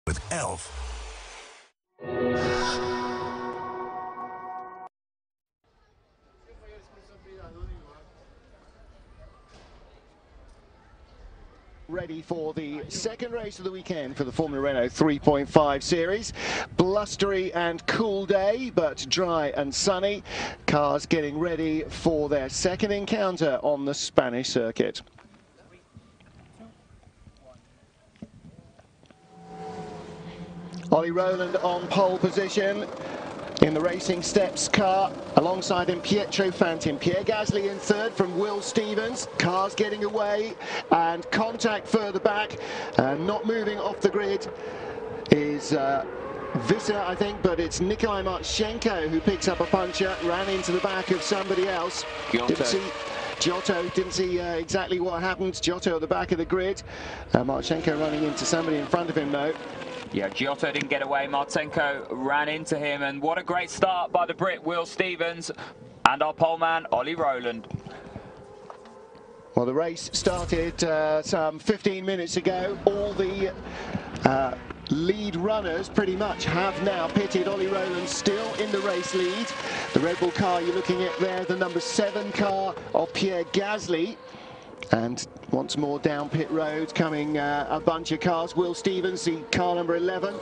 with Elf. Ready for the second race of the weekend for the Formula Renault 3.5 series. Blustery and cool day, but dry and sunny. Cars getting ready for their second encounter on the Spanish circuit. Ollie Rowland on pole position in the Racing Steps car. Alongside him, Pietro Fantin. Pierre Gasly in third from Will Stevens. Cars getting away and contact further back. Not moving off the grid is Visser, I think, but it's Nikolai Marchenko who picks up a puncture, ran into the back of somebody else. Giotto didn't see exactly what happened. Giotto at the back of the grid. Marchenko running into somebody in front of him though. Yeah, Giotto didn't get away. Marchenko ran into him, and what a great start by the Brit, Will Stevens, and our poleman, Ollie Rowland. Well, the race started some 15 minutes ago. All the lead runners pretty much have now pitted. Ollie Rowland still in the race lead. The Red Bull car you're looking at there, the number 7 car of Pierre Gasly. And once more down pit road coming a bunch of cars. Will Stevens, the car number 11.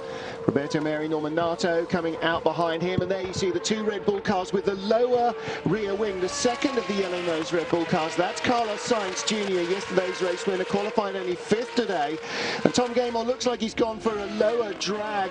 Roberto Meri Norminato coming out behind him. And there you see the 2 Red Bull cars with the lower rear wing. The second of the yellow-nosed Red Bull cars. That's Carlos Sainz Jr., yesterday's race winner, qualified only 5th today. And Tom Gaymer looks like he's gone for a lower drag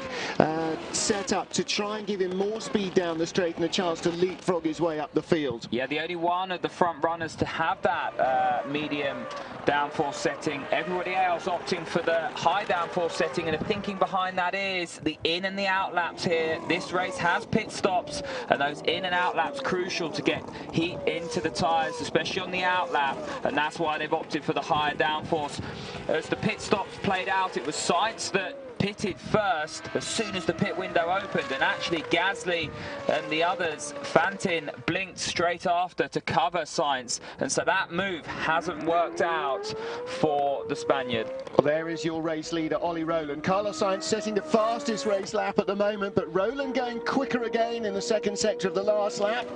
setup to try and give him more speed down the straight and a chance to leapfrog his way up the field. Yeah, the only one of the front runners to have that medium downforce setting. Everybody else opting for the high downforce setting, and the thinking behind that is the in and the out laps here. This race has pit stops, and those in and out laps crucial to get heat into the tyres, especially on the out lap, and that's why they've opted for the higher downforce. As the pit stops played out, it was Sainz that pitted first as soon as the pit window opened, and actually Gasly and the others, Fantin, blinked straight after to cover Sainz, and so that move hasn't worked out for the Spaniard. Well, there is your race leader, Ollie Rowland. Carlos Sainz setting the fastest race lap at the moment, but Rowland going quicker again in the second sector of the last lap.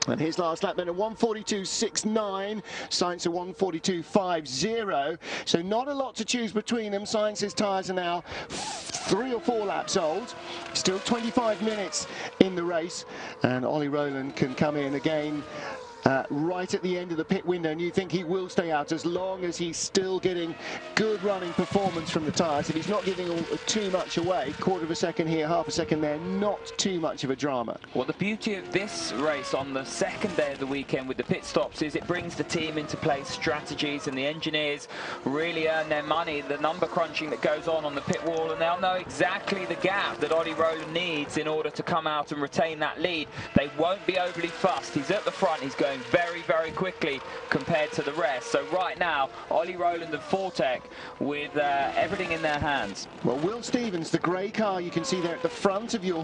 And his last lap then a 1:42.69, Sainz a 1:42.50. So not a lot to choose between them. Sainz's tyres are now 3 or 4 laps old. Still 25 minutes in the race, and Ollie Rowland can come in again right at the end of the pit window, and you think he will stay out as long as he's still getting good running performance from the tyres. If he's not giving too much away, quarter of a second here, half a second there, not too much of a drama. Well, the beauty of this race on the second day of the weekend with the pit stops is it brings the team into play strategies, and the engineers really earn their money, the number crunching that goes on the pit wall, and they'll know exactly the gap that Ollie Rowland needs in order to come out and retain that lead. They won't be overly fussed. He's at the front, he's going very, very quickly compared to the rest. So right now, Ollie Rowland and Fortec with everything in their hands. Well, Will Stevens, the grey car you can see there at the front of your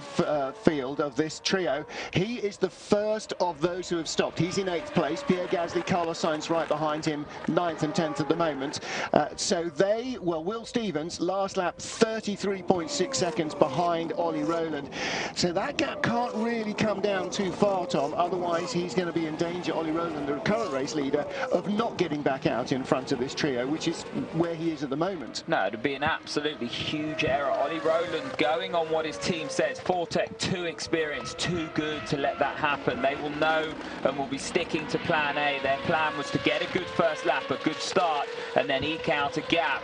field of this trio, he is the first of those who have stopped. He's in 8th place. Pierre Gasly, Carlos Sainz right behind him, 9th and 10th at the moment. So Will Stevens, last lap 33.6 seconds behind Ollie Rowland. So that gap can't really come down too far, Tom, otherwise he's going to be in danger, Ollie Rowland, the current race leader, of not getting back out in front of this trio, which is where he is at the moment. No, it would be an absolutely huge error. Ollie Rowland going on what his team says. Fortec, too experienced, too good to let that happen. They will know and will be sticking to plan A. Their plan was to get a good first lap, a good start, and then eke out a gap.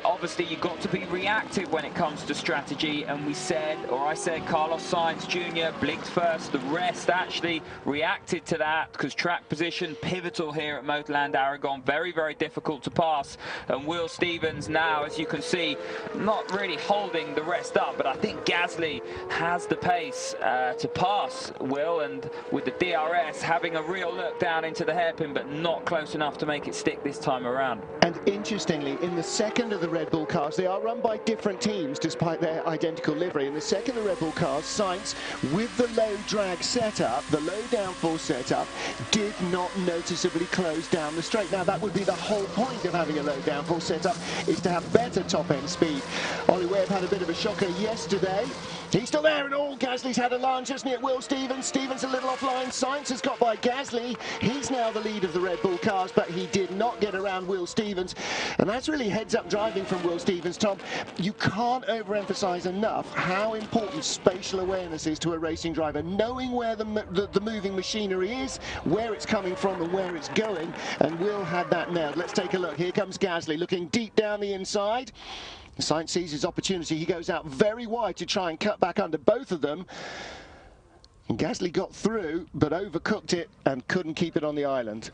Obviously, you've got to be reactive when it comes to strategy, and I said Carlos Sainz Jr. blinked first. The rest actually reacted to that, because track position pivotal here at Motorland Aragon, very, very difficult to pass. And Will Stevens now, as you can see, not really holding the rest up, but I think Gasly has the pace to pass Will, and with the DRS having a real look down into the hairpin, but not close enough to make it stick this time around. And interestingly, in the second of the Red Bull cars, they are run by different teams despite their identical livery. In the second of the Red Bull cars, Sainz with the low drag setup, the low downforce setup, did not noticeably close down the straight. Now, that would be the whole point of having a low downforce setup, is to have better top-end speed. Ollie Webb had a bit of a shocker yesterday. He's still there and all. Gasly's had a lunge, hasn't he, at Will Stevens. Stevens a little offline. Sainz has got by Gasly. He's now the lead of the Red Bull cars, but he did not get around Will Stevens. And that's really heads-up driving from Will Stevens, Tom. You can't overemphasize enough how important spatial awareness is to a racing driver. Knowing where the moving machinery is, where it's coming from and where it's going, and Will had that nailed. Let's take a look. Here comes Gasly looking deep down the inside. Sainz sees his opportunity. He goes out very wide to try and cut back under both of them. And Gasly got through, but overcooked it and couldn't keep it on the island.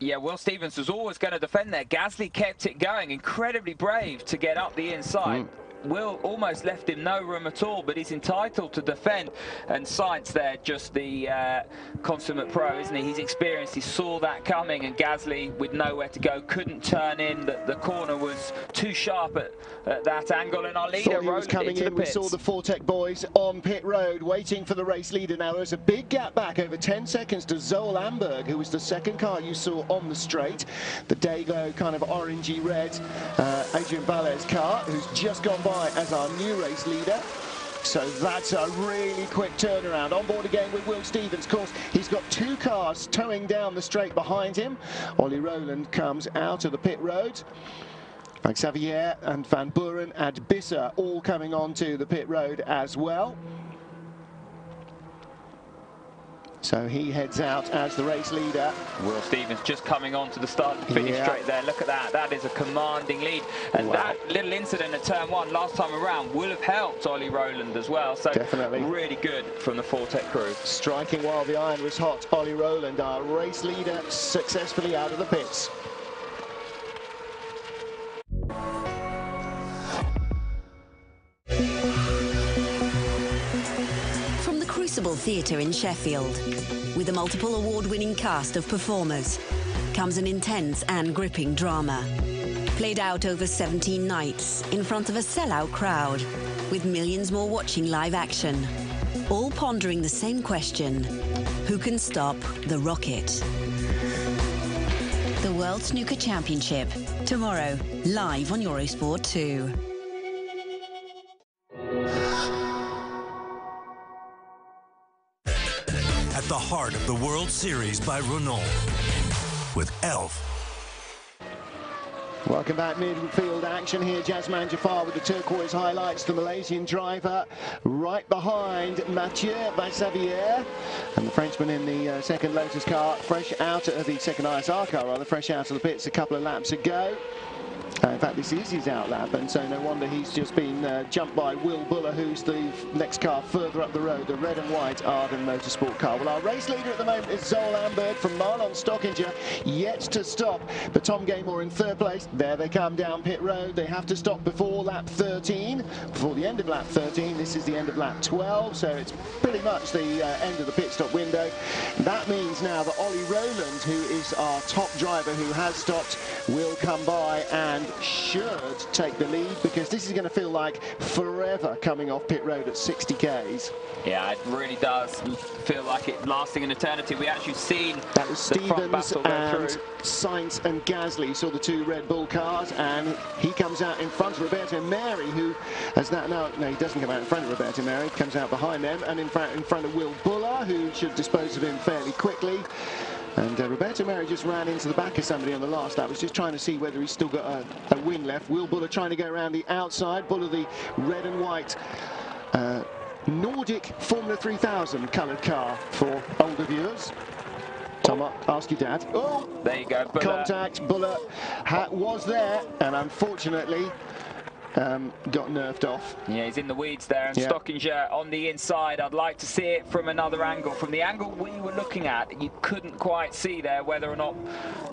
Yeah, Will Stevens was always going to defend there. Gasly kept it going. Incredibly brave to get up the inside. Will almost left him no room at all, but he's entitled to defend. And Sainz there, just the consummate pro, isn't he? He's experienced, he saw that coming, and Gasly, with nowhere to go, couldn't turn in. The corner was too sharp at that angle, and our leader was coming in. We saw the Fortec boys on pit road waiting for the race leader. Now there's a big gap back, over 10 seconds to Zoel Amberg, who was the second car you saw on the straight. The Dayglow kind of orangey red Adrian Valles car, who's just gone by as our new race leader. So that's a really quick turnaround. On board again with Will Stevens. Of course, he's got two cars towing down the straight behind him. Ollie Rowland comes out of the pit road. Like Xavier and Van Buren and Bisser all coming onto the pit road as well. So he heads out as the race leader. Will Stevens just coming on to the start and finish straight there. Look at that. That is a commanding lead. And that little incident at turn one last time around will have helped Ollie Rowland as well. So definitely really good from the Fortec crew. Striking while the iron was hot. Ollie Rowland, our race leader, successfully out of the pits. Crucible Theatre in Sheffield, with a multiple award-winning cast of performers, comes an intense and gripping drama, played out over 17 nights in front of a sellout crowd, with millions more watching live action, all pondering the same question: who can stop the rocket? The World Snooker Championship, tomorrow, live on Eurosport 2. At the heart of the World Series by Renault, with Elf. Welcome back, midfield action here. Jasman Jafar with the turquoise highlights, the Malaysian driver right behind Mathieu Xavier, and the Frenchman in the second Lotus car, fresh out of the second ISR car, rather, fresh out of the pits a couple of laps ago. In fact, this is his outlap, and so no wonder he's just been jumped by Will Buller, who's the next car further up the road, the red and white Arden Motorsport car. Well, our race leader at the moment is Zoel Amberg from Marlon Stockinger, yet to stop. But Tom Gaymore in third place. There they come down pit road. They have to stop before lap 13, before the end of lap 13. This is the end of lap 12, so it's pretty much the end of the pit stop window. That means now that Ollie Rowland, who is our top driver who has stopped, will come by and should take the lead, because this is going to feel like forever coming off pit road at 60 Ks. Yeah, it really does feel like it lasting an eternity. We actually seen that was Stevens and Sainz and Gasly. Saw the two Red Bull cars, and he comes out in front of Roberto Meri, who has that now. No, he doesn't come out in front of Roberto Meri. He comes out behind them, and in front of Will Buller, who should dispose of him fairly quickly. And Roberto Meri just ran into the back of somebody on the last lap. Was just trying to see whether he's still got a wing left. Will Buller trying to go around the outside. Buller, the red and white Nordic Formula 3000 coloured car for older viewers. Tom, ask your dad. Oh, there you go. Buller. Contact. Buller was there, and unfortunately got nerfed off. Yeah, he's in the weeds there, and Stockinger on the inside. I'd like to see it from another angle. From the angle we were looking at, you couldn't quite see there whether or not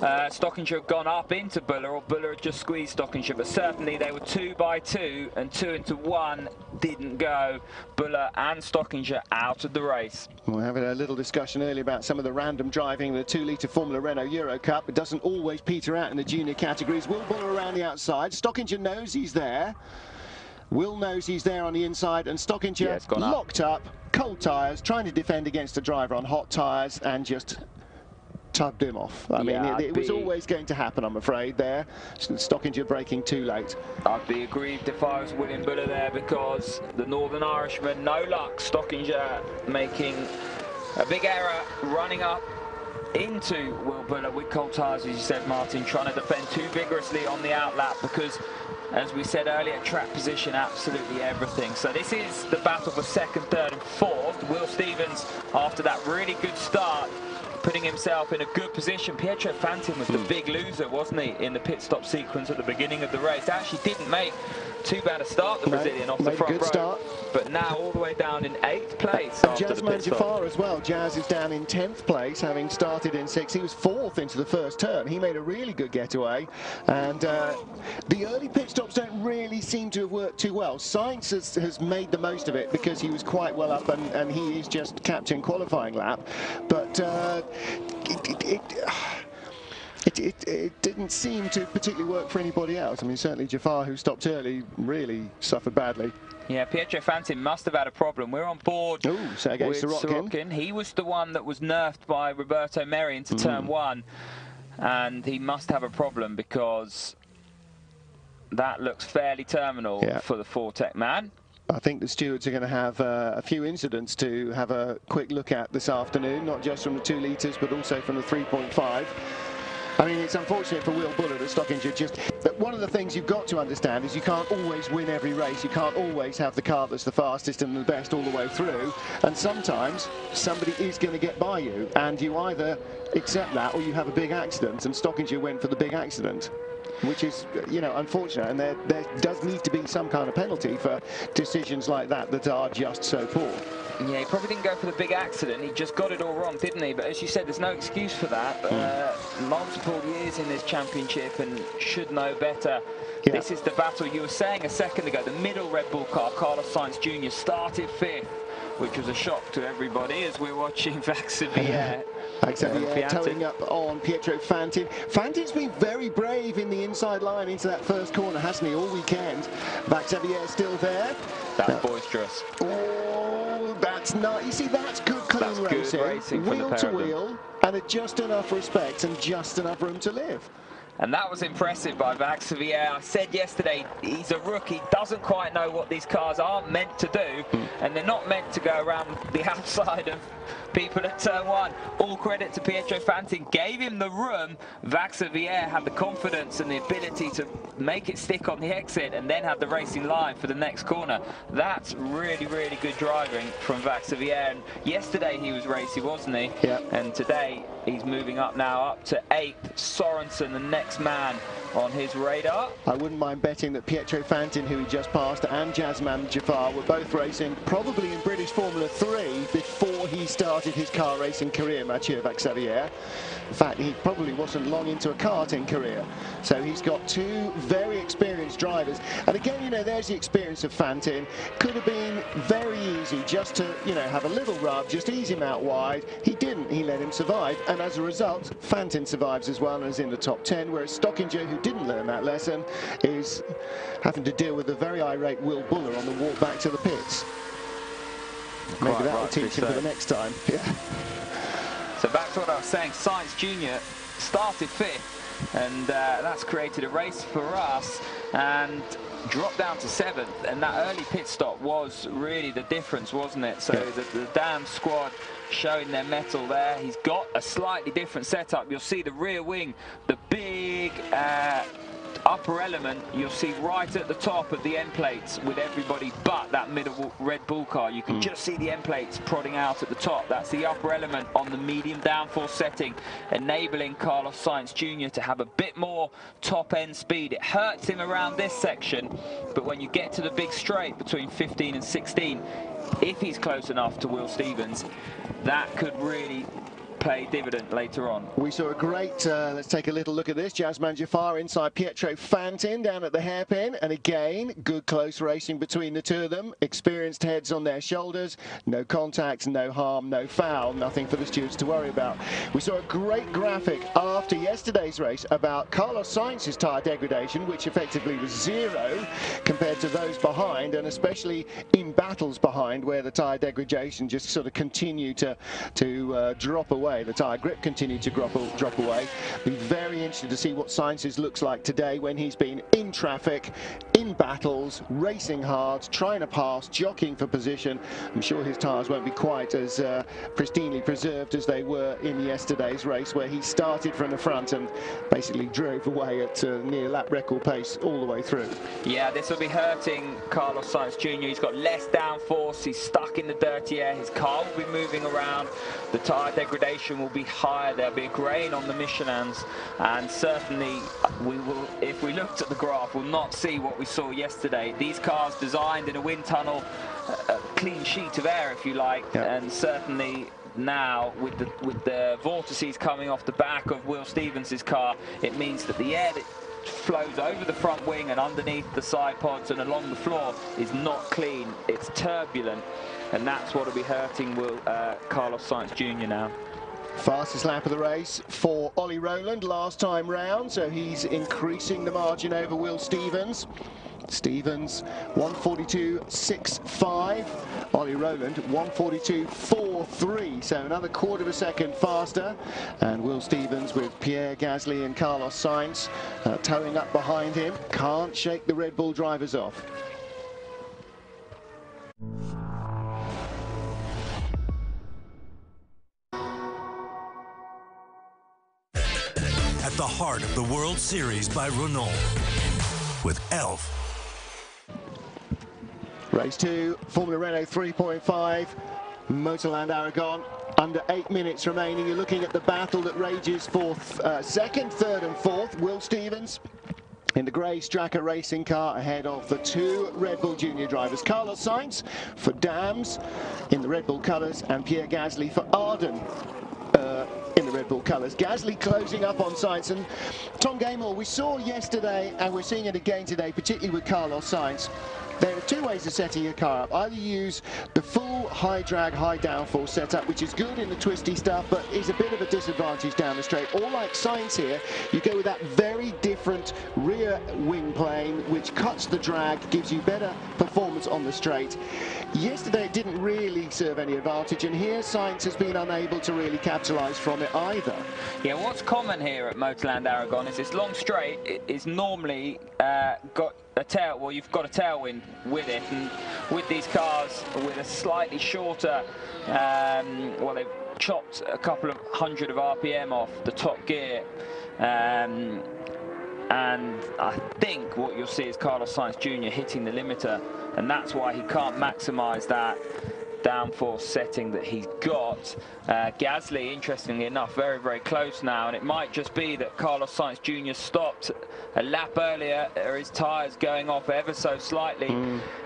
Stockinger had gone up into Buller or Buller had just squeezed Stockinger, but certainly they were 2 by 2, and 2 into 1 didn't go. Buller and Stockinger out of the race. We're having a little discussion earlier about some of the random driving in the 2-litre Formula Renault Euro Cup. It doesn't always peter out in the junior categories. Will Buller around the outside. Stockinger knows he's there. Will knows he's there on the inside, and Stockinger locked up, cold tyres, trying to defend against a driver on hot tyres, and just tugged him off. I mean, it was always going to happen, I'm afraid, there. Stockinger braking too late. I'd be aggrieved if I was William Buller there, because the Northern Irishman, no luck. Stockinger making a big error, running up into Will Buller with cold tyres, as you said, Martin, trying to defend too vigorously on the outlap, because, as we said earlier, track position, absolutely everything. So this is the battle for second, third and fourth. Will Stevens, after that really good start, putting himself in a good position. Pietro Fantin was the big loser, wasn't he, in the pit stop sequence at the beginning of the race. Actually didn't make too bad a start, the Brazilian, off the front row. Start. But now all the way down in 8th place. And Jazzman Jafar as well. Jazz is down in 10th place, having started in 6th. He was 4th into the first turn. He made a really good getaway. And the early pit stops don't really seem to have worked too well. Sainz has made the most of it because he was quite well up, and he is just captain qualifying lap. But it didn't seem to particularly work for anybody else. I mean, certainly Jafar, who stopped early, really suffered badly. Yeah, Pietro Fantin must have had a problem. We're on board with Sorokin. He was the one that was nerfed by Roberto Merri into turn 1, and he must have a problem, because that looks fairly terminal for the Fortec man. I think the stewards are going to have a few incidents to have a quick look at this afternoon, not just from the 2 litres, but also from the 3.5. I mean, it's unfortunate for Will Buller that Stockinger one of the things you've got to understand is you can't always win every race. You can't always have the car that's the fastest and the best all the way through. And sometimes somebody is going to get by you, and you either accept that or you have a big accident. And Stockinger went for the big accident, which is, you know, unfortunate. And there does need to be some kind of penalty for decisions like that that are just so poor. Yeah, he probably didn't go for the big accident. He just got it all wrong, didn't he? But as you said, there's no excuse for that. Multiple years in this championship and should know better. Yeah. This is the battle. You were saying a second ago, the middle Red Bull car, Carlos Sainz Jr., started 5th, which was a shock to everybody as we're watching Vaxivière. Towing up on Pietro Fantin. Fantin's been very brave in the inside line into that first corner, hasn't he, all weekend? Vaxivière still there. That's boisterous. Oh, that's not. You see, that's good clean racing. Wheel to wheel, and at just enough respect and just enough room to live. And that was impressive by Vaxivière. I said yesterday, he's a rookie, doesn't quite know what these cars aren't meant to do, and they're not meant to go around the outside of people at turn 1. All credit to Pietro Fantin, gave him the room. Vaxivière had the confidence and the ability to make it stick on the exit, and then had the racing line for the next corner. That's really, really good driving from Vaxivière. And yesterday he was racy, wasn't he? Yeah. And today he's moving up now, up to 8th. Sorensen, the next man on his radar. I wouldn't mind betting that Pietro Fantin, who he just passed, and Jazzman Jafar were both racing probably in British Formula 3 before he started his car racing career, Mathieu Vaxivière. In fact, he probably wasn't long into a karting career. So he's got 2 very experienced drivers. And again, you know, there's the experience of Fantin. Could have been very easy just to, you know, have a little rub, just ease him out wide. He didn't. He let him survive. And as a result, Fantin survives as well and is in the top 10, whereas Stockinger, who didn't learn that lesson, is having to deal with a very irate Will Buller on the walk back to the pits. Maybe that will teach him for the next time. Yeah. So back to what I was saying, Sainz Jr. started 5th, and that's created a race for us, and dropped down to 7th, and that early pit stop was really the difference, wasn't it? So the damn squad showing their mettle there. He's got a slightly different setup. You'll see the rear wing, the big upper element, you'll see right at the top of the end plates with everybody but that middle Red Bull car. You can just see the end plates prodding out at the top. That's the upper element on the medium downforce setting, enabling Carlos Sainz Jr. to have a bit more top end speed. It hurts him around this section, but when you get to the big straight between 15 and 16, if he's close enough to Will Stevens, that could really play dividend later on. We saw a great, let's take a little look at this, Jazzman Jafar inside Pietro Fantin down at the hairpin, and again, good close racing between the 2 of them, experienced heads on their shoulders, no contact, no harm, no foul, nothing for the stewards to worry about. We saw a great graphic after yesterday's race about Carlos Sainz's tyre degradation, which effectively was 0 compared to those behind, and especially in battles behind where the tyre degradation just sort of continued to drop away. away. The tyre grip continued to drop away. Be very interested to see what Sainz's looks like today when he's been in traffic, in battles, racing hard, trying to pass, jockeying for position. I'm sure his tyres won't be quite as pristinely preserved as they were in yesterday's race, where he started from the front and basically drove away at near lap record pace all the way through. Yeah, this will be hurting Carlos Sainz Jr. He's got less downforce, he's stuck in the dirty air, his car will be moving around, the tyre degradation will be higher, there'll be a grain on the Michelins, and certainly we will, if we looked at the graph, we'll not see what we saw yesterday. These cars designed in a wind tunnel, a clean sheet of air if you like, and certainly now with the vortices coming off the back of Will Stevens' car, it means that the air that flows over the front wing and underneath the side pods and along the floor is not clean, it's turbulent, and that's what will be hurting Carlos Sainz Jr. now. Fastest lap of the race for Ollie Rowland last time round, so he's increasing the margin over Will Stevens. Stevens 1:42.65, Ollie Rowland 1:42.43, so another quarter of a second faster, and Will Stevens with Pierre Gasly and Carlos Sainz towing up behind him, can't shake the Red Bull drivers off. At the heart of the World Series by Renault with Elf. Race 2, Formula Renault 3.5, Motorland Aragon. Under 8 minutes remaining. You're looking at the battle that rages for second, third and fourth. Will Stevens in the grey Stracker racing car ahead of the two Red Bull Junior drivers. Carlos Sainz for Dams in the Red Bull colours, and Pierre Gasly for Arden in the Red Bull colours. Gasly closing up on Sainz, and Tom Gaymore, we saw yesterday and we're seeing it again today, particularly with Carlos Sainz. There are two ways of setting your car up. Either use the full high drag, high downforce setup, which is good in the twisty stuff, but is a bit of a disadvantage down the straight. Or like Sainz here, you go with that very different rear wing plane, which cuts the drag, gives you better performance on the straight. Yesterday it didn't really serve any advantage, and here Sainz has been unable to really capitalise from it either. Yeah, what's common here at Motorland Aragon is this long straight is normally got a tail, well, you've got a tailwind with it, and with these cars with a slightly shorter, well, they've chopped a couple of hundred of RPM off the top gear, and I think what you'll see is Carlos Sainz Jr. hitting the limiter, and that's why he can't maximise that downforce setting that he's got. Gasly, interestingly enough, very, very close now, and it might just be that Carlos Sainz Jr. stopped a lap earlier, or his tyres going off ever so slightly.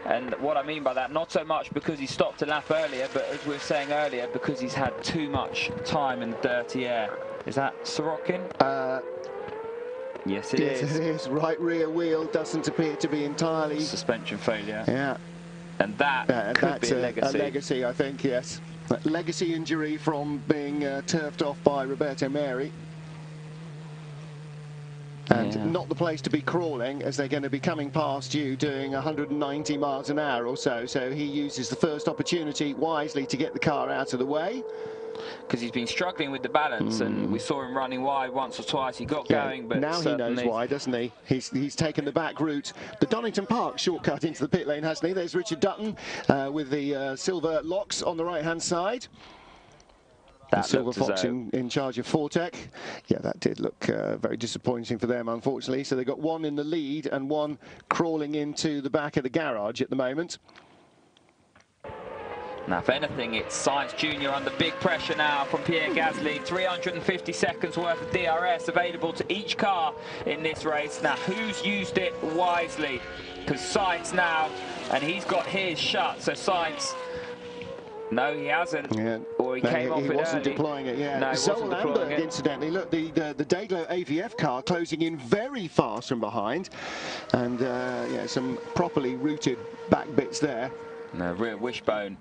And what I mean by that, not so much because he stopped a lap earlier, but as we were saying earlier, because he's had too much time in the dirty air. Is that Sorokin? Yes, it is. Yes, it is. Right rear wheel doesn't appear to be entirely... Suspension failure. Yeah. And that could be a legacy. A legacy, I think, yes. A legacy injury from being turfed off by Roberto Meri. And not the place to be crawling, as they're going to be coming past you doing 190 miles an hour or so. So he uses the first opportunity wisely to get the car out of the way. Because he's been struggling with the balance, and we saw him running wide once or twice. He got going, but now he knows why, doesn't he? He's taken the back route, the Donington Park shortcut into the pit lane, hasn't he? There's Richard Dutton with the silver locks on the right-hand side. That Silver Fox in charge of Fortec. Yeah, that did look very disappointing for them, unfortunately. So they've got one in the lead and one crawling into the back of the garage at the moment. Now, if anything, it's Sainz Jr. under big pressure now from Pierre Gasly. 350 seconds worth of DRS available to each car in this race. Now, who's used it wisely? Because Sainz now, and he's got his shut. So Sainz, no, he hasn't. Yeah. Or he came off it early. He wasn't deploying it, yeah. No, Zoe Lamberg, incidentally, look, the Dayglow AVF car closing in very fast from behind. And, yeah, some properly rooted back bits there. No, rear wishbone,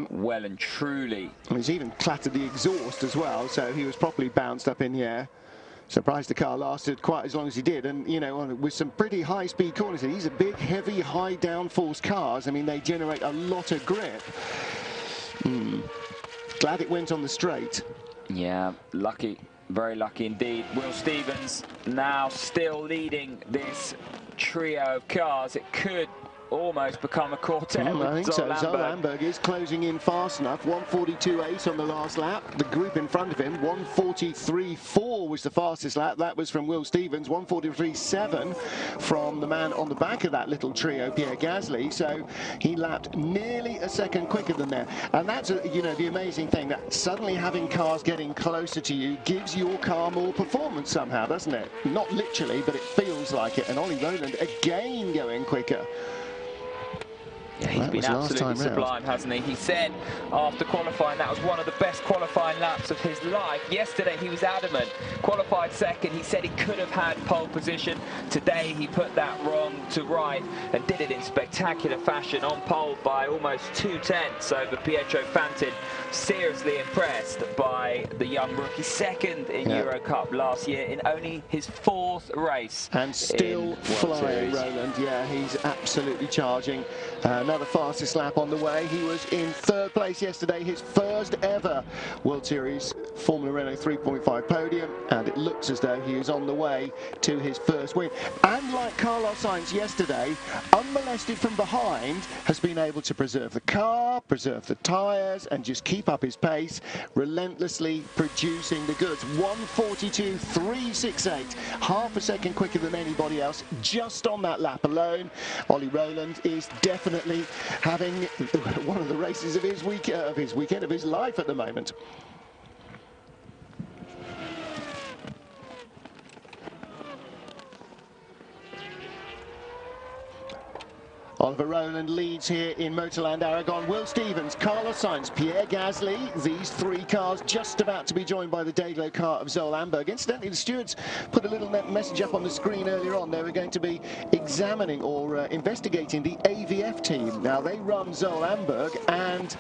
well and truly. He's even clattered the exhaust as well, so he was properly bounced up in the air. Surprised the car lasted quite as long as he did, and you know, with some pretty high-speed corners. These are big, heavy, high downforce cars. I mean, they generate a lot of grip. Glad it went on the straight. Yeah, lucky, very lucky indeed. Will Stevens now still leading this trio of cars. It could almost become a quartet. I think so. Zoll Amberg is closing in fast enough. 1:42.8 on the last lap. The group in front of him, 1:43.4 was the fastest lap. That was from Will Stevens. 1:43.7 from the man on the back of that little trio, Pierre Gasly. So he lapped nearly a second quicker than there. And that's, you know, the amazing thing, that suddenly having cars getting closer to you gives your car more performance somehow, doesn't it? Not literally, but it feels like it. And Ollie Rowland again going quicker. Yeah, he's been absolutely sublime, hasn't he? He said after qualifying that was one of the best qualifying laps of his life. Yesterday he was adamant. Qualified second, he said he could have had pole position. Today he put that wrong to right and did it in spectacular fashion, on pole by almost 2/10 over Pietro Fantin. Seriously impressed by the young rookie, second in Euro Cup last year in only his 4th race. And still flying, Rowland. Yeah, he's absolutely charging. Another fastest lap on the way. He was in 3rd place yesterday, his first ever World Series Formula Renault 3.5 podium, and it looks as though he is on the way to his first win. And like Carlos Sainz yesterday, unmolested from behind, has been able to preserve the car, preserve the tyres, and just keep up his pace, relentlessly producing the goods. 1:42.368, half a second quicker than anybody else, just on that lap alone. Ollie Rowland is definitely having one of the races of his weekend, of his life at the moment. Oliver Rowland leads here in Motorland Aragon. Will Stevens, Carlos Sainz, Pierre Gasly. These 3 cars just about to be joined by the Dayglow car of Zoll Amberg. Incidentally, the stewards put a little message up on the screen earlier on. They were going to be examining or investigating the AVF team. Now, they run Zoll Amberg and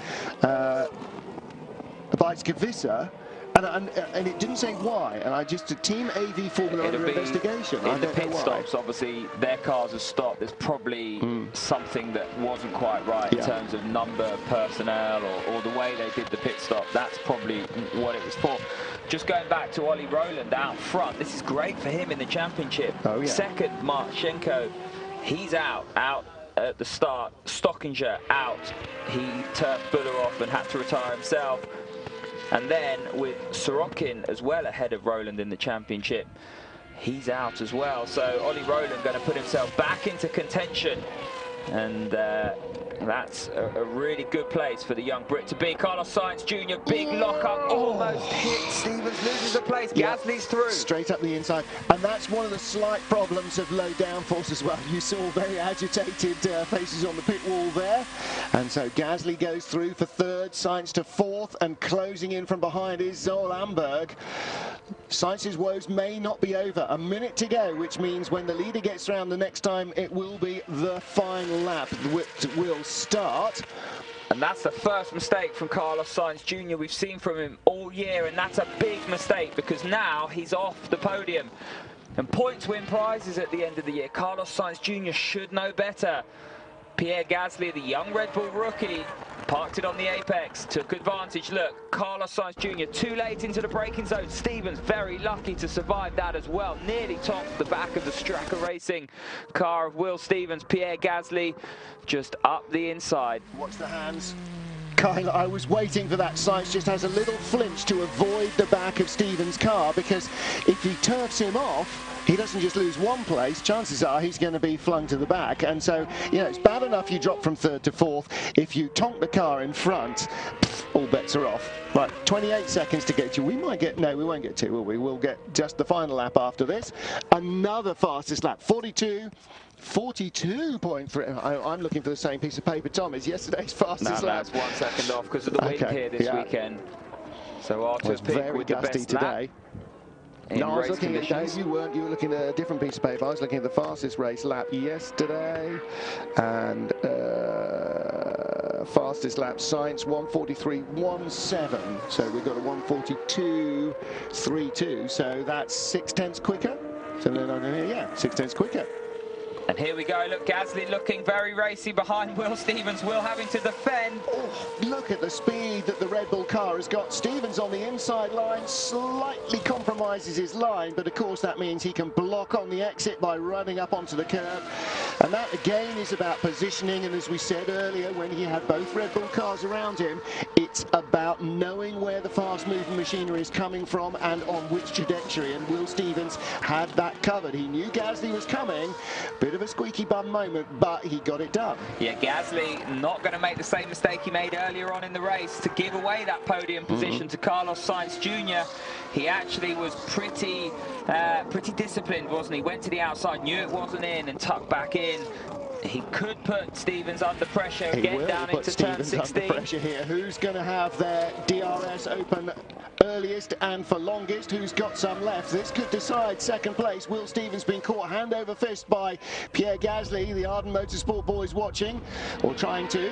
Weizsäcker. And it didn't say why, and I just, Team AV Formula under investigation. In the pit stops, obviously, their cars have stopped. There's probably something that wasn't quite right in terms of number of personnel or the way they did the pit stop. That's probably what it was for. Just going back to Ollie Rowland out front, this is great for him in the championship. Second, Marchenko, he's out at the start. Stockinger out. He turfed Buller off and had to retire himself. And then with Sorokin as well ahead of Rowland in the championship, he's out as well. So Ollie Rowland going to put himself back into contention. And that's a really good place for the young Brit to be. Carlos Sainz Jr., big lock-up, almost hit. Stevens loses the place. Gasly's through. Straight up the inside. And that's one of the slight problems of low downforce as well. You saw very agitated faces on the pit wall there. And so Gasly goes through for 3rd, Sainz to 4th, and closing in from behind is Zoll Amberg. Sainz's woes may not be over. A minute to go, which means when the leader gets round the next time, it will be the final lap, which will start. And that's the first mistake from Carlos Sainz Jr. we've seen from him all year, and that's a big mistake because now he's off the podium. And points win prizes at the end of the year. Carlos Sainz Jr. should know better. Pierre Gasly, the young Red Bull rookie, parked it on the apex, took advantage. Look, Carlos Sainz Jr. too late into the braking zone. Stevens very lucky to survive that as well. Nearly topped the back of the Straka Racing car of Will Stevens. Pierre Gasly just up the inside. Watch the hands. Kyle, I was waiting for that. Sainz just has a little flinch to avoid the back of Stevens' car, because if he turfs him off, he doesn't just lose 1 place, chances are he's going to be flung to the back. And so, you know, it's bad enough you drop from 3rd to 4th. If you tonk the car in front, all bets are off. Right, 28 seconds to get to. We might get, no, we won't get to, will we? We'll get just the final lap after this. Another fastest lap, 42.3. I'm looking for the same piece of paper, Tom, as yesterday's fastest lap. That's 1 second off because of the wind here this weekend. So Arthur's pick with the best today. No, I was looking at Dave. You weren't. You were looking at a different piece of paper. I was looking at the fastest race lap yesterday, and fastest lap Sainz 1:43.17. So we've got a 1:42.32. So that's 0.6 quicker. So then I'm going to, 0.6 quicker. And here we go, look, Gasly looking very racy behind Will Stevens. Will having to defend. Oh, look at the speed that the Red Bull car has got. Stevens on the inside line, slightly compromises his line, but of course that means he can block on the exit by running up onto the curb. And that again is about positioning, and as we said earlier, when he had both Red Bull cars around him, it's about knowing where the fast-moving machinery is coming from and on which trajectory, and Will Stevens had that covered. He knew Gasly was coming, bit of a squeaky bum moment, but he got it done. Yeah, Gasly not going to make the same mistake he made earlier on in the race to give away that podium position to Carlos Sainz Jr. He actually was pretty disciplined, wasn't he? Went to the outside, knew it wasn't in, and tucked back in. He could put Stevens under pressure, get down into turn 16. Under pressure here. Who's going to have their DRS open earliest and for longest? Who's got some left? This could decide second place. Will Stevens being caught hand over fist by Pierre Gasly. The Arden Motorsport boys watching, or trying to.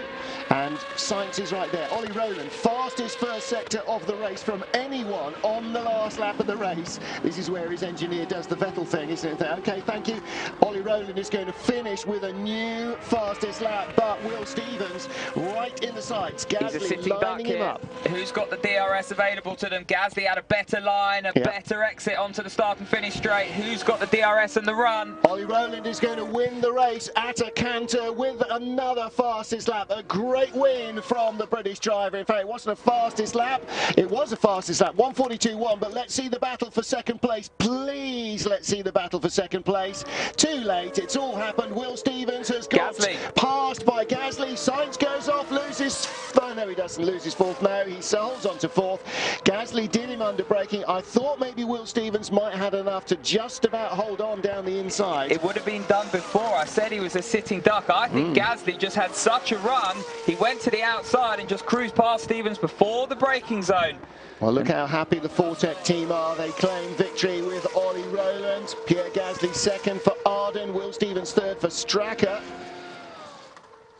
And Sainz is right there. Ollie Rowland, fastest first sector of the race from anyone on the last lap of the race. This is where his engineer does the Vettel thing, isn't it? Okay, thank you. Ollie Rowland is going to finish with a new fastest lap, but Will Stevens right in the sights. Gasly lining him up. Who's got the DRS available to them? Gasly had a better line, a better exit onto the start and finish straight. Who's got the DRS and the run? Ollie Rowland is going to win the race at a canter with another fastest lap. A great win from the British driver. In fact, it wasn't a fastest lap, it was a fastest lap, 1:42.1, but let's see the battle for second place. Please, let's see the battle for second place. Too late, it's all happened. Will Stevens has got passed by Gasly. Sainz goes off, loses, oh no he doesn't lose his fourth, no, he holds on to fourth. Gasly did him under braking. I thought maybe Will Stevens might have had enough to just about hold on down the inside. It would have been done before. I said he was a sitting duck. I think Gasly just had such a run, he went to the outside and just cruised past Stevens before the braking zone. Well, look how happy the Fortec team are. They claim victory with Ollie Rowland. Pierre Gasly second for Arden. Will Stevens third for Straka.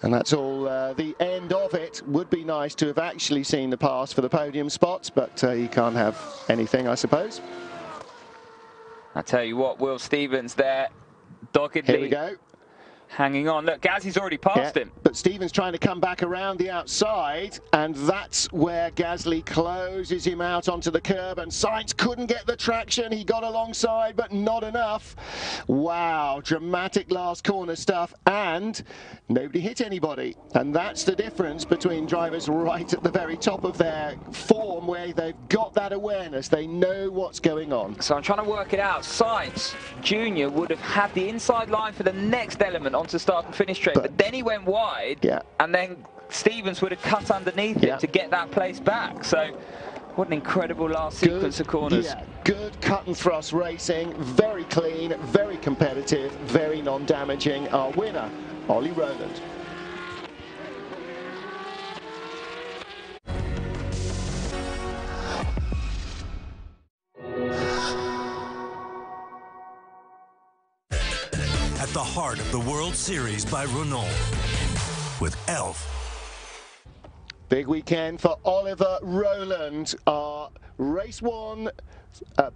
And that's all the end of it. Would be nice to have actually seen the pass for the podium spots, but you can't have anything, I suppose. I tell you what, Will Stevens there, doggedly. Here we go. Hanging on. Look, Gasly's already passed him. But Stevens trying to come back around the outside, and that's where Gasly closes him out onto the curb, and Sainz couldn't get the traction. He got alongside, but not enough. Wow, dramatic last corner stuff, and nobody hit anybody. And that's the difference between drivers right at the very top of their form, where they've got that awareness. They know what's going on. So I'm trying to work it out. Sainz Jr. would have had the inside line for the next element onto start and finish straight, but then he went wide, and then Stevens would have cut underneath him to get that place back. So what an incredible last sequence of corners. Yeah, good cut and thrust racing, very clean, very competitive, very non-damaging. Our winner, Ollie Rowland. At the heart of the World Series by Renault with Elf. Big weekend for Oliver Rowland, our race one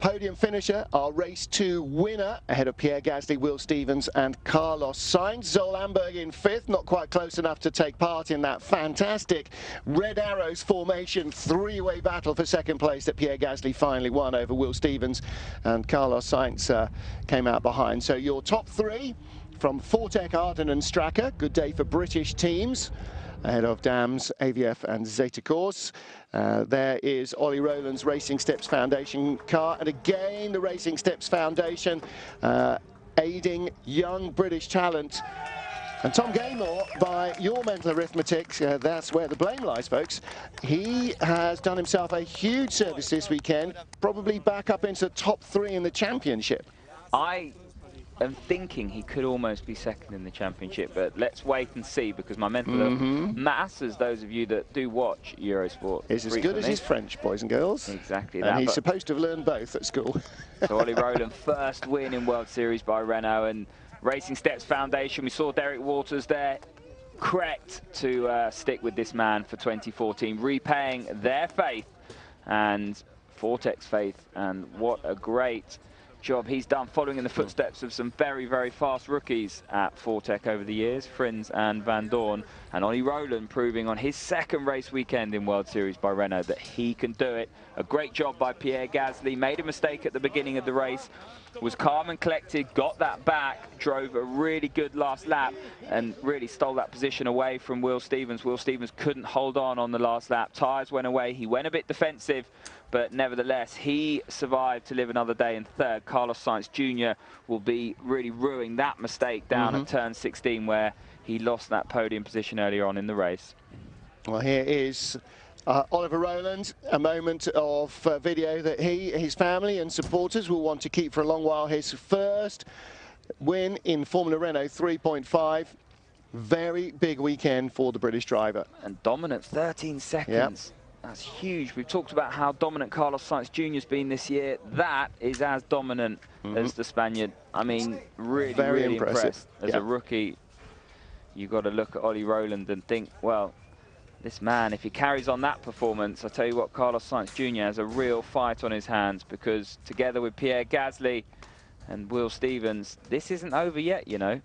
podium finisher, our race two winner, ahead of Pierre Gasly, Will Stevens and Carlos Sainz. Zol Amberg in fifth, not quite close enough to take part in that fantastic Red Arrows formation three-way battle for second place that Pierre Gasly finally won over Will Stevens, and Carlos Sainz came out behind. So your top three from Fortec, Arden and Straka. Good day for British teams ahead of Dams, AVF and Zeta Course. There is Ollie Rowland's Racing Steps Foundation car, and again the Racing Steps Foundation aiding young British talent. And Tom Gaymore, by your mental arithmetic, that's where the blame lies, folks. He has done himself a huge service this weekend, probably back up into the top three in the championship. I'm thinking he could almost be second in the championship, but let's wait and see, because my mental maths, as those of you that do watch Eurosport, is as good as his French, boys and girls. Exactly that. And he's supposed to have learned both at school. So Ollie Rowland, first win in World Series by Renault, and Racing Steps Foundation. We saw Derek Waters there. Correct to stick with this man for 2014, repaying their faith and Fortec's faith, and what a great job he's done, following in the footsteps of some very, very fast rookies at Fortec over the years, Frins and Van Dorn, and Ollie Rowland proving on his second race weekend in World Series by Renault that he can do it. A great job by Pierre Gasly, made a mistake at the beginning of the race, was calm and collected, got that back, drove a really good last lap, and really stole that position away from Will Stevens. Will Stevens couldn't hold on the last lap. Tyres went away. He went a bit defensive, but nevertheless, he survived to live another day in third. Carlos Sainz Jr. will be really ruining that mistake down at turn 16, where he lost that podium position earlier on in the race. Well, here is Oliver Rowland, a moment of video that he, his family and supporters will want to keep for a long while. His first win in Formula Renault 3.5. Very big weekend for the British driver. And dominant, 13 seconds. Yep. That's huge. We've talked about how dominant Carlos Sainz Jr. has been this year. That is as dominant as the Spaniard. I mean, really, really impressed. As a rookie, you've got to look at Ollie Rowland and think, well, this man, if he carries on that performance, I tell you what, Carlos Sainz Jr. has a real fight on his hands, because together with Pierre Gasly and Will Stevens, this isn't over yet, you know.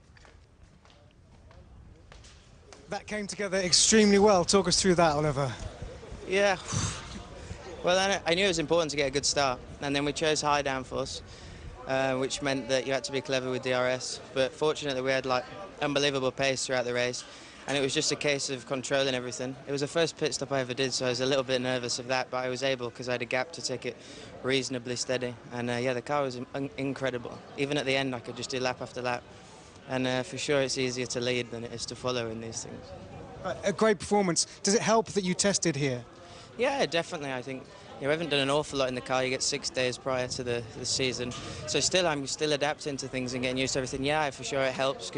That came together extremely well. Talk us through that, Oliver. Yeah, well, I knew it was important to get a good start, and then we chose high downforce, which meant that you had to be clever with DRS, but fortunately we had like unbelievable pace throughout the race, and it was just a case of controlling everything. It was the first pit stop I ever did, so I was a little bit nervous of that, but I was able, because I had a gap, to take it reasonably steady, and yeah, the car was incredible. Even at the end I could just do lap after lap, and for sure it's easier to lead than it is to follow in these things. A great performance. Does it help that you tested here? Yeah, definitely. I think we haven't done an awful lot in the car. You get 6 days prior to the season, so I'm still adapting to things and getting used to everything. Yeah, for sure it helps,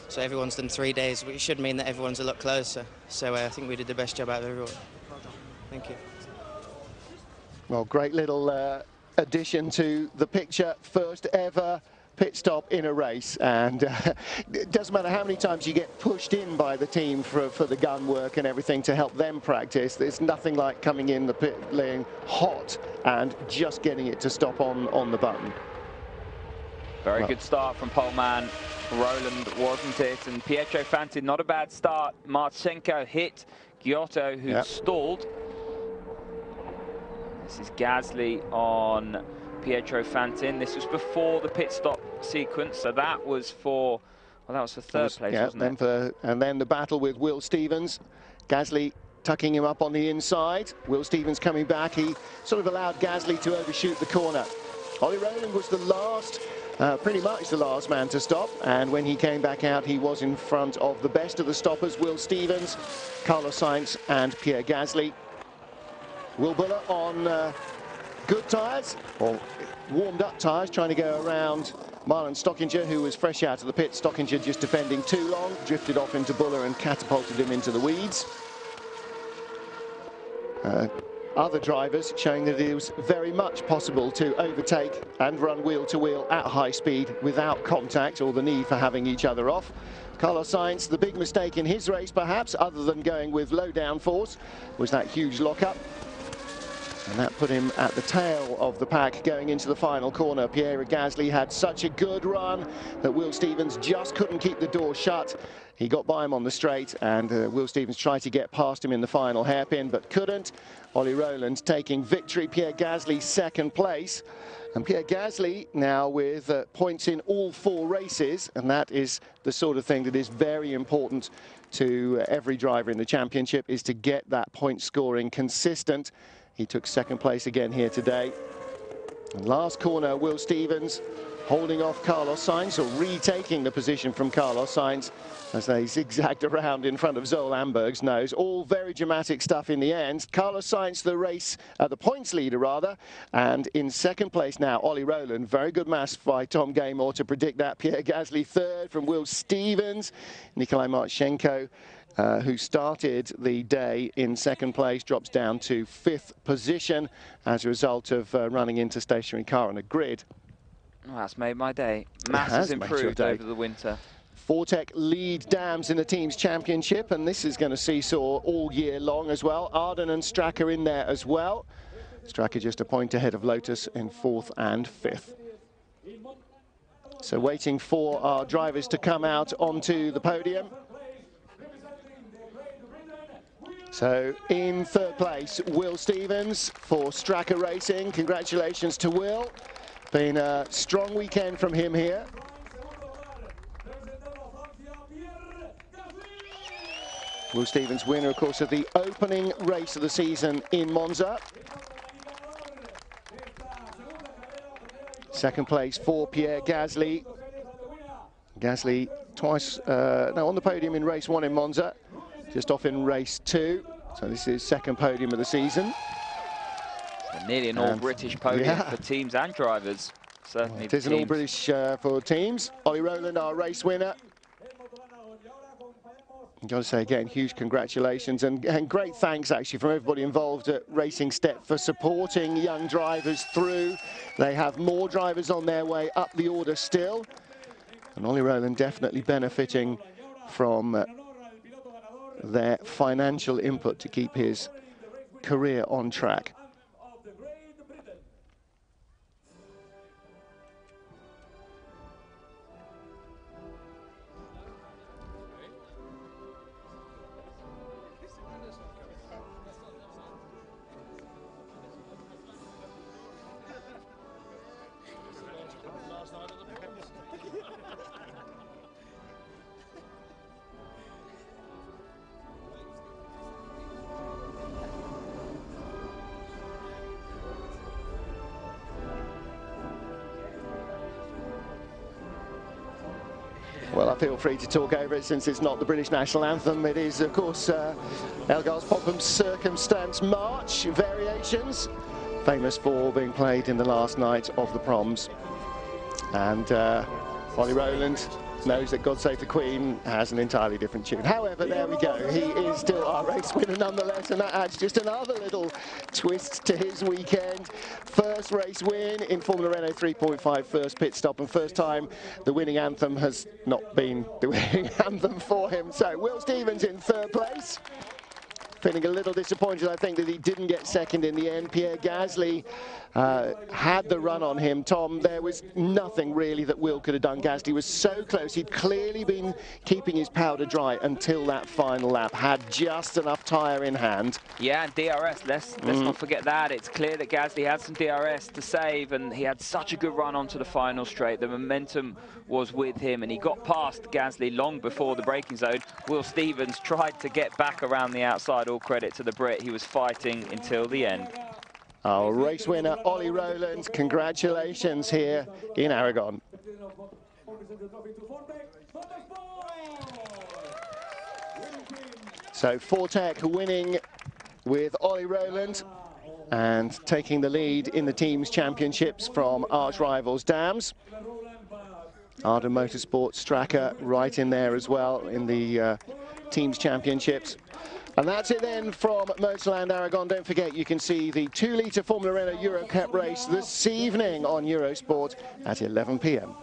so everyone's done 3 days, which should mean that everyone's a lot closer. So I think we did the best job out of everyone. Well done. Thank you. Well, great little addition to the picture. First ever pit stop in a race, and it doesn't matter how many times you get pushed in by the team for the gun work and everything to help them practice. There's nothing like coming in the pit lane hot and just getting it to stop on the button. Very good start from pole man Rowland, wasn't it? And Pietro Fantin, not a bad start. Marchenko hit Giotto, who stalled. This is Gasly on Pietro Fantin. This was before the pit stop sequence, so that was for, well, that was for third place, wasn't it? And then the battle with Will Stevens. Gasly tucking him up on the inside. Will Stevens coming back. He sort of allowed Gasly to overshoot the corner. Ollie Rowland was the last, pretty much the last man to stop, and when he came back out, he was in front of the best of the stoppers, Will Stevens, Carlos Sainz and Pierre Gasly. Will Buller on good tyres, or warmed up tyres, trying to go around Marlon Stockinger, who was fresh out of the pit. Stockinger just defending too long, drifted off into Buller and catapulted him into the weeds. Other drivers showing that it was very much possible to overtake and run wheel to wheel at high speed without contact or the need for having each other off. Carlos Sainz, the big mistake in his race perhaps, other than going with low downforce, was that huge lockup. And that put him at the tail of the pack going into the final corner. Pierre Gasly had such a good run that Will Stevens just couldn't keep the door shut. He got by him on the straight, and Will Stevens tried to get past him in the final hairpin, but couldn't. Ollie Rowland taking victory. Pierre Gasly second place. And Pierre Gasly now with points in all 4 races, and that is the sort of thing that is very important to every driver in the championship, is to get that point scoring consistent. He took second place again here today. And last corner, Will Stevens holding off Carlos Sainz, or retaking the position from Carlos Sainz as they zigzagged around in front of Zoel Amberg's nose. All very dramatic stuff in the end. Carlos Sainz, the points leader rather, and in second place now, Ollie Rowland. Very good maths by Tom Gaymore to predict that. Pierre Gasly third from Will Stevens. Nikolai Marchenko, who started the day in second place, drops down to 5th position as a result of running into stationary car on a grid. Oh, that's made my day. Mass has improved over the winter. Fortec lead dams in the team's championship, and this is going to seesaw all year long as well. Arden and Stracker in there as well. Stracker just a point ahead of Lotus in 4th and 5th. So waiting for our drivers to come out onto the podium. So in third place, Will Stevens for Straka Racing. Congratulations to Will. Been a strong weekend from him here. Will Stevens, winner, of course, of the opening race of the season in Monza. Second place for Pierre Gasly. Gasly twice, no, on the podium in race 1 in Monza, just off in race 2. So this is second podium of the season. So nearly an all-British podium for teams and drivers. Certainly it is an all-British for teams. Ollie Rowland, our race winner. I've got to say again, huge congratulations and great thanks actually from everybody involved at Racing Step for supporting young drivers through. They have more drivers on their way up the order still. And Ollie Rowland definitely benefiting from their financial input to keep his career on track. Well, I feel free to talk over it since it's not the British national anthem. It is, of course, Elgar's Popham Circumstance March variations, famous for being played in the last night of the proms. And Ollie Rowland knows that God Save the Queen has an entirely different tune. However, there we go. He is still our race winner nonetheless, and that adds just another little twist to his weekend. First race win in Formula Renault 3.5, first pit stop, and first time the winning anthem has not been the winning anthem for him. So Will Stevens in third place. Feeling a little disappointed, I think, that he didn't get second in the end. Pierre Gasly had the run on him. Tom, there was nothing really that Will could have done. Gasly was so close. He'd clearly been keeping his powder dry until that final lap. Had just enough tyre in hand. Yeah, and DRS, let's not forget that. It's clear that Gasly had some DRS to save, and he had such a good run onto the final straight. The momentum was with him, and he got past Gasly long before the braking zone. Will Stevens tried to get back around the outside. All credit to the Brit. He was fighting until the end. Our race winner, Ollie Rowland, congratulations here in Aragon. So Fortec winning with Ollie Rowland and taking the lead in the team's championships from arch rivals Dams. Arden Motorsport, Straka right in there as well in the team's championships. And that's it then from Motorland Aragon. Don't forget, you can see the 2-litre Formula Renault Euro Cup race this evening on Eurosport at 11 p.m.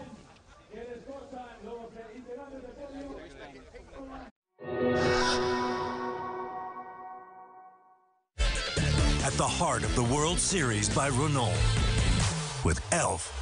At the heart of the World Series by Renault with Elf.